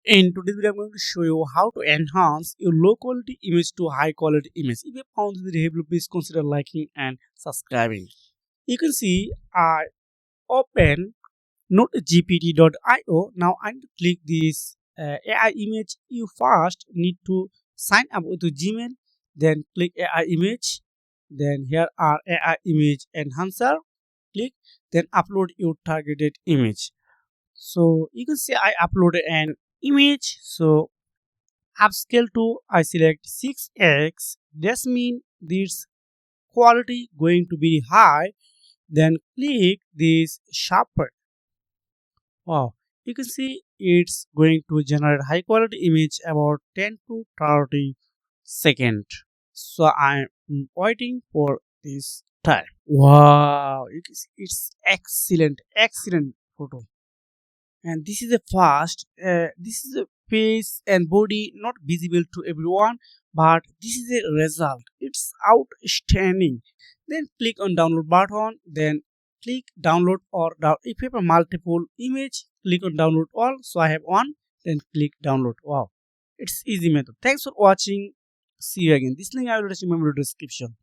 In today's video, I'm going to show you how to enhance your low quality image to high quality image. If you found this video helpful, please consider liking and subscribing. You can see I open NoteGPT.io. Now I need to click this AI image. You first need to sign up with your Gmail, then click AI image. Then here are AI image enhancer. Click, then upload your targeted image. So you can see I uploaded an image. So upscale to I select 6x. This means this quality going to be high. Then click this sharpen. Wow, you can see it's going to generate high quality image about 10 to 30 seconds. So I'm waiting for this time. Wow, you can see it's excellent photo. And this is a fast this is a face and body not visible to everyone, but this is a result, it's outstanding. Then click on download button, then click download or down. If you have a multiple image, click on download all. So I have one, then click download. Wow, it's easy method. Thanks for watching. See you again. This link I will attach in my video description.